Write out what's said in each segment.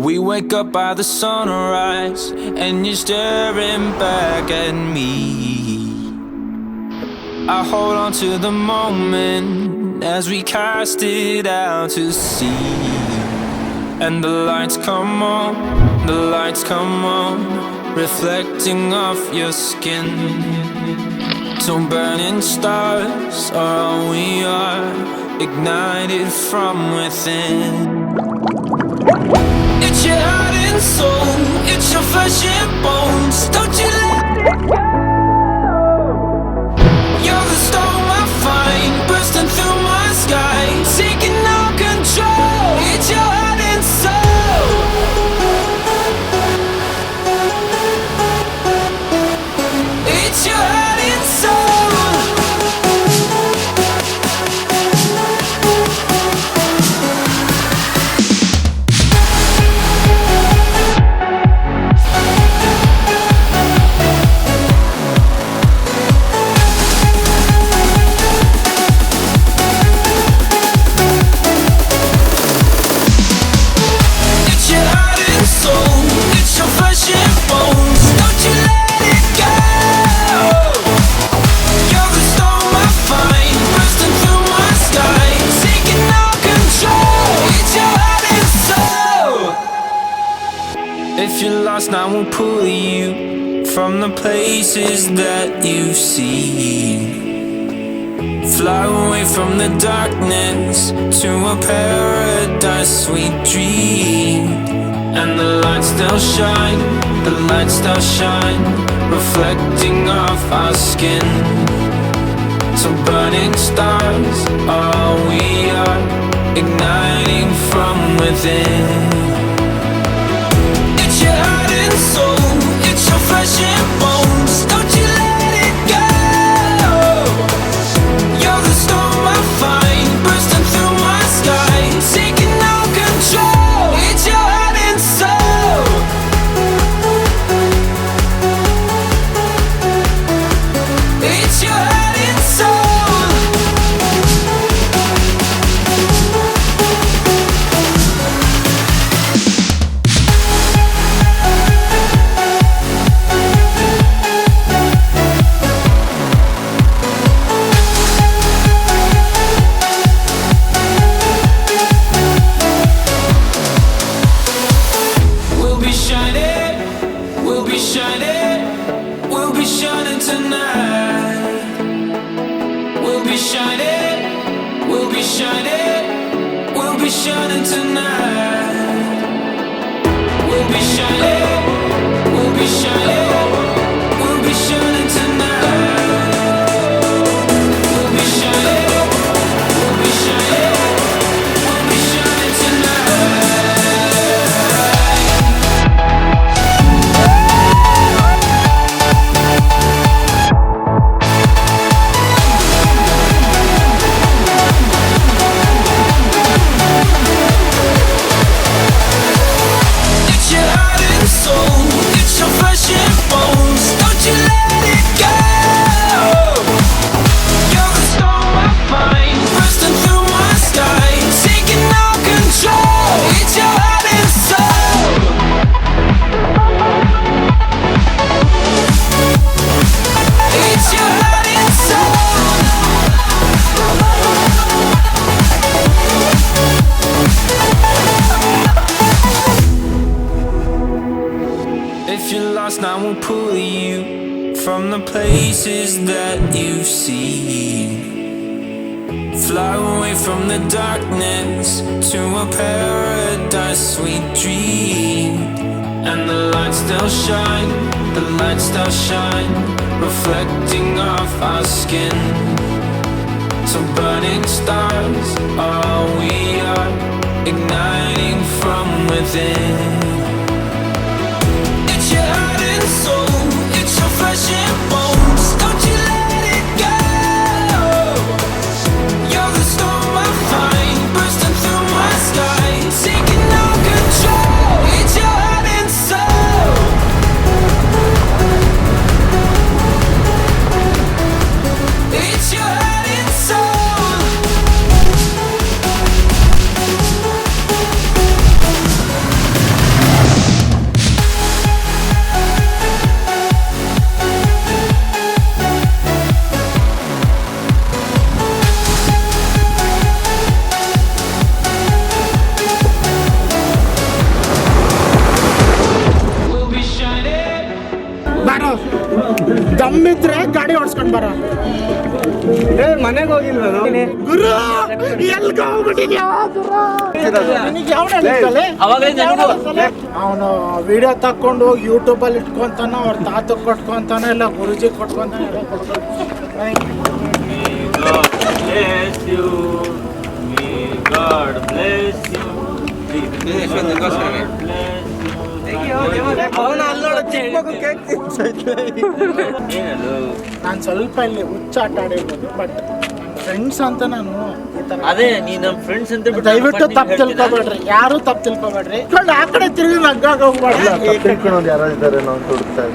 We wake up by the sunrise, and you're staring back at me. I hold on to the moment as we cast it out to sea. And the lights come on, the lights come on, reflecting off your skin. So burning stars are all we are, ignited from within. It's your heart and soul, it's your flesh and bones. Don't you let it go. You're the storm I find, bursting through my sky, taking all control. It's your heart and soul. It's your heart and soul. If you're lost, I will pull you from the places that you've seen. Fly away from the darkness to a paradise we dreamed. And the lights still shine, the lights still shine, reflecting off our skin. So burning stars are all we are, igniting from within. Soul, it's your flesh and bones. Don't you let it go. You're the storm I find, bursting through my sky, taking all control. It's your heart and soul. It's your heart and soul. I will pull you from the places that you've seen. Fly away from the darkness to a paradise we dreamed. And the lights still shine, the lights still shine, reflecting off our skin. So burning stars are all we are, igniting from within. It's your heart and soul, it's your flesh and bones. Don't you let it go. You're the storm I find, bursting through my sky, taking all control. It's your heart and soul. It's your heart and soul. ನಾನ್ ಬರ ಮನೆಗೆ ಹೋಗಿಲ್ವ ಗುರು ಎಲ್ಗ ಹೋಗ್ಬಿಟ್ಟಿದ್ಯಾ ಅವನು video ತಕೊಂಡು ಹೋಗಿ ಯೂಟ್ಯೂಬಲ್ಲಿ ಇಟ್ಕೊಂತಾನ, ಅವ್ರ ತಾತ ಕೊಟ್ಕೊಂತಾನ, ಇಲ್ಲ ಗುರುಜಿ ಕೊಟ್ಕೊಂತಾನ, ಎಲ್ಲ ನಾನು ಸ್ವಲ್ಪ ಇಲ್ಲಿ ಹುಚ್ಚಾಟ ಆಡಿರ್ಬೋದು, ಬಟ್ ಫ್ರೆಂಡ್ಸ್ ಅಂತ ನಾನು ಅದೇ ನೀ ನಮ್ಮ ಫ್ರೆಂಡ್ಸ್ ಅಂತ ದಯವಿಟ್ಟು ತಪ್ಪು ತಿಳ್ಕೊಬೇಡ್ರಿ, ಯಾರು ತಪ್ಪು ತಿಳ್ಕೊಬೇಡ್ರಿ. ಆ ಕಡೆ ತಿರುಗಿ ನಗ್ಗಾಗ ಹೋಗ್ಬಾರ್ದು.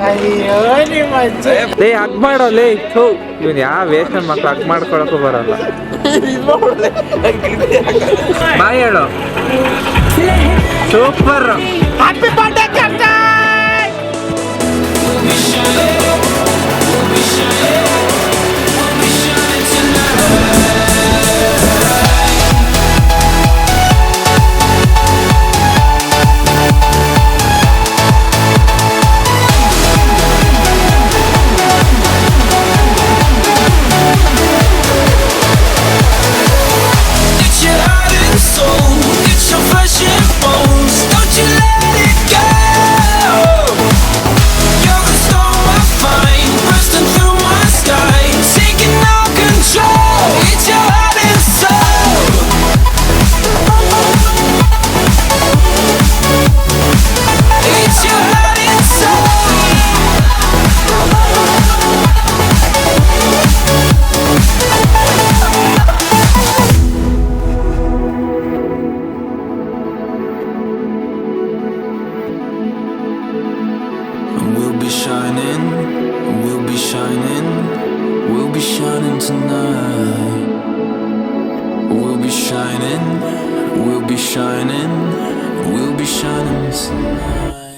ಅಯ್ಯೋ ನಿಮ್ಮ ಅಜ್ಜಿ ಹಗ್ ಮಾಡೋಲ್ಲ ಇವನ್ ಯಾವ ವೇಸ್ಟ್ ನನ್ನ ಮಕ್ಳು ಹಗ್ ಮಾಡ್ಕೊಳಕ್ಕೂ ಬರಲ್ಲ. ಬಾಯ್ ಹೇಳು super. Happy birthday captain. We'll be shining tonight.